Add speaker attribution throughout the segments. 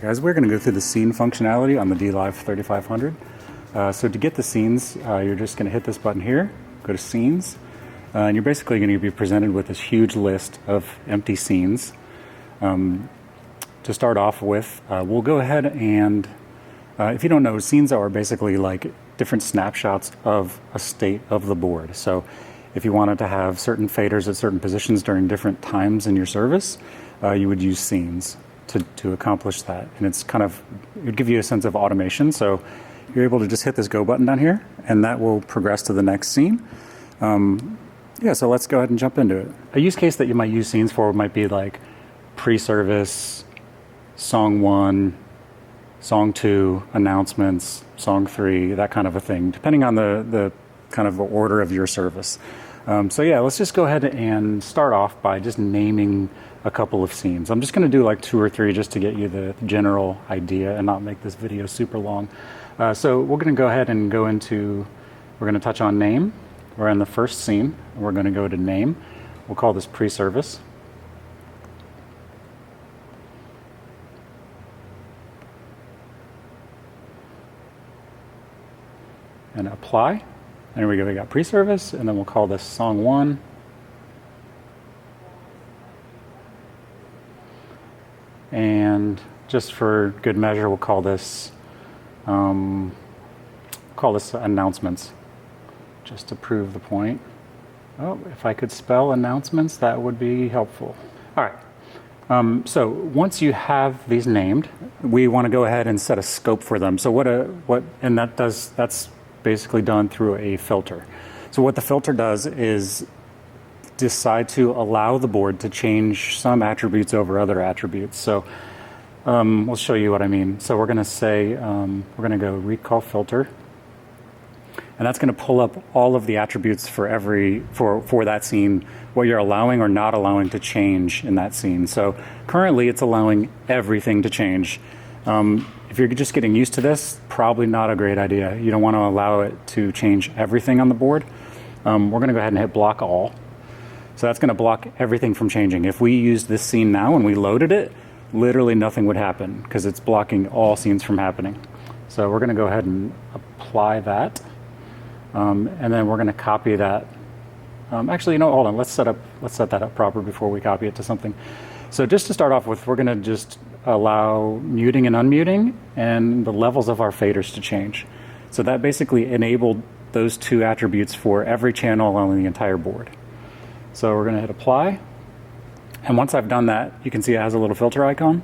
Speaker 1: guys, we're going to go through the scene functionality on the DLive 3500. So to get the scenes, you're just going to hit this button here, go to scenes, and you're basically going to be presented with this huge list of empty scenes. To start off with, we'll go ahead and, if you don't know, scenes are basically like different snapshots of a state of the board. So if you wanted to have certain faders at certain positions during different times in your service, you would use scenes to accomplish that. And it's kind of, it would give you a sense of automation. So you're able to just hit this go button down here, and that will progress to the next scene. Yeah, so let's go ahead and jump into it. A use case that you might use scenes for might be like pre-service, song 1, song 2, announcements, song 3, that kind of a thing, depending on the kind of order of your service. So yeah, let's just go ahead and start off by just naming a couple of scenes. I'm just going to do like 2 or 3 just to get you the general idea and not make this video super long. So we're going to go ahead and go into, we're going to touch on name. We're in the first scene. We're going to go to name. We'll call this pre-service. And apply. And there we go, we got pre-service, and then we'll call this song 1. And just for good measure, we'll call this announcements, just to prove the point. Oh, if I could spell announcements, that would be helpful. All right. So once you have these named, we want to go ahead and set a scope for them. So that's basically done through a filter. So what the filter does is decide to allow the board to change some attributes over other attributes. So we'll show you what I mean. So we're going to say, we're going to go recall filter, and that's going to pull up all of the attributes for that scene, what you're allowing or not allowing to change in that scene. So currently it's allowing everything to change. If you're just getting used to this, probably not a great idea. You don't want to allow it to change everything on the board. We're going to go ahead and hit block all. So that's going to block everything from changing. If we used this scene now and we loaded it, literally nothing would happen because it's blocking all scenes from happening. So we're going to go ahead and apply that. And then we're going to copy that. Actually, hold on. Let's set that up proper before we copy it to something. So just to start off with, we're going to just allow muting and unmuting and the levels of our faders to change. So that basically enabled those 2 attributes for every channel on the entire board. So we're going to hit apply. And once I've done that, you can see it has a little filter icon.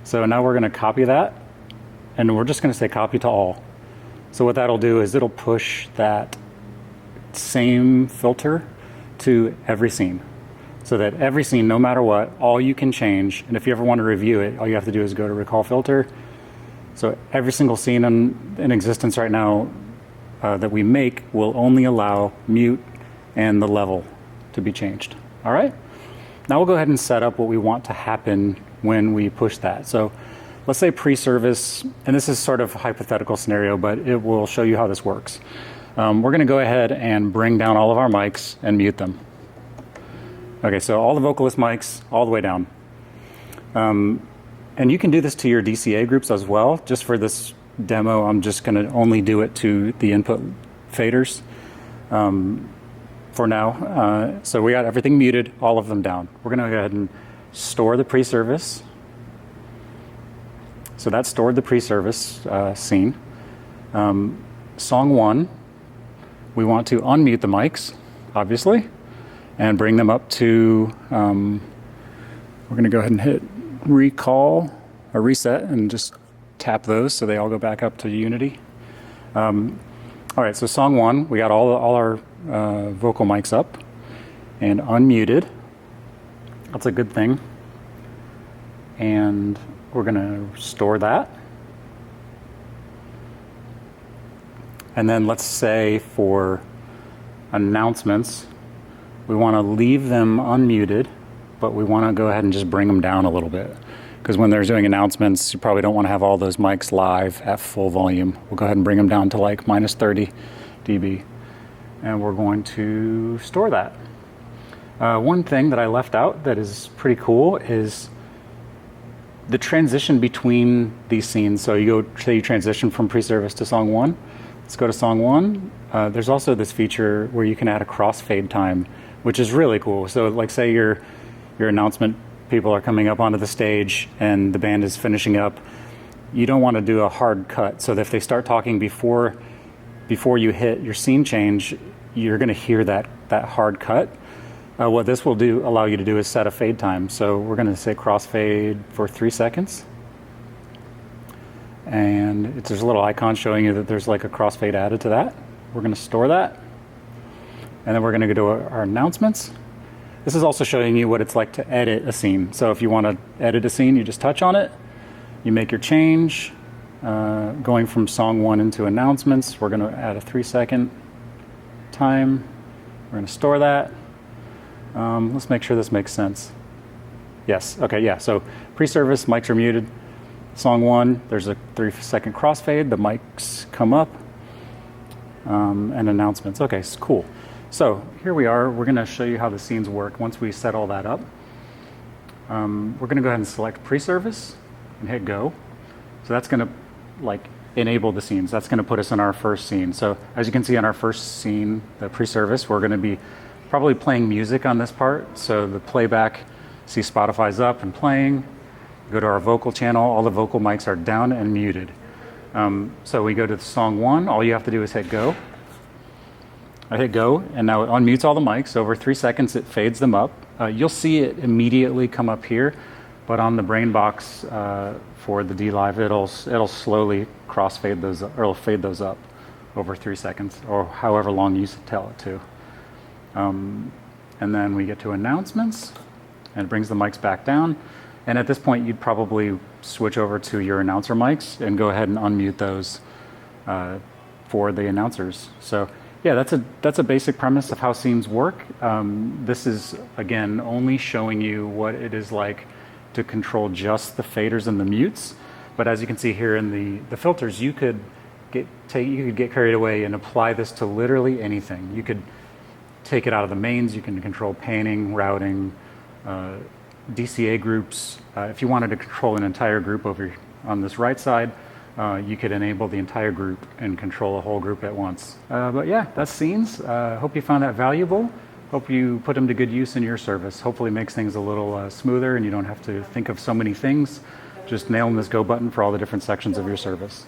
Speaker 1: So now we're going to copy that, and we're just going to say copy to all. So what that'll do is it'll push that same filter to every scene. So that every scene, no matter what, all you can change, and if you ever want to review it, all you have to do is go to recall filter. So every single scene in existence right now that we make will only allow mute and the level to be changed. All right? Now we'll go ahead and set up what we want to happen when we push that. So let's say pre-service, and this is sort of a hypothetical scenario, but it will show you how this works. We're going to go ahead and bring down all of our mics and mute them. Okay, so all the vocalist mics all the way down. And you can do this to your DCA groups as well. Just for this demo, I'm just going to only do it to the input faders for now. So we got everything muted, all of them down. We're going to go ahead and store the pre-service. So that stored the pre-service scene. Song 1, we want to unmute the mics, obviously, and bring them up to, we're going to go ahead and hit recall or reset and just tap those so they all go back up to Unity. All right, so song 1, we got all our vocal mics up and unmuted. That's a good thing. And we're going to store that. And then let's say for announcements, we want to leave them unmuted, but we want to go ahead and just bring them down a little bit. Because when they're doing announcements, you probably don't want to have all those mics live at full volume. We'll go ahead and bring them down to like minus 30 dB. And we're going to store that. One thing that I left out that is pretty cool is the transition between these scenes, so you go, say you transition from pre-service to song one. Let's go to song one. There's also this feature where you can add a crossfade time, which is really cool. So like say your announcement people are coming up onto the stage and the band is finishing up. You don't want to do a hard cut. So that if they start talking before you hit your scene change, you're going to hear that hard cut. What this will allow you to do is set a fade time. So we're going to say crossfade for 3 seconds. And there's a little icon showing you that there's like a crossfade added to that. We're going to store that. And then we're going to go to our announcements. This is also showing you what it's like to edit a scene. So if you want to edit a scene, you just touch on it. You make your change. Going from song one into announcements, we're going to add a 3-second time. We're going to store that. Let's make sure this makes sense. Yes, okay, yeah. So pre-service, mics are muted. Song one, there's a 3-second crossfade. The mics come up. And announcements. Okay, cool. So here we are. We're going to show you how the scenes work once we set all that up. We're going to go ahead and select pre-service and hit go. So that's going to like enable the scenes. That's going to put us in our first scene. So as you can see on our first scene, the pre-service, we're going to be probably playing music on this part. So the playback, see Spotify's up and playing. Go to our vocal channel. All the vocal mics are down and muted. So we go to song one. All you have to do is hit go. I hit go, and now it unmutes all the mics. Over 3 seconds, it fades them up. You'll see it immediately come up here, but on the brain box for the DLive, it'll slowly crossfade those, or it'll fade those up over 3 seconds, or however long you tell it to. And then we get to announcements, and it brings the mics back down. And at this point, you'd probably switch over to your announcer mics and go ahead and unmute those for the announcers. So yeah, that's a basic premise of how scenes work. This is, again, only showing you what it is like to control just the faders and the mutes. But as you can see here in the filters, you could get carried away and apply this to literally anything. You could take it out of the mains. You can control panning, routing, DCA groups. If you wanted to control an entire group over on this right side, you could enable the entire group and control a whole group at once. But yeah, that's scenes. Hope you found that valuable. Hope you put them to good use in your service. Hopefully it makes things a little smoother and you don't have to think of so many things. Just nailing this go button for all the different sections of your service.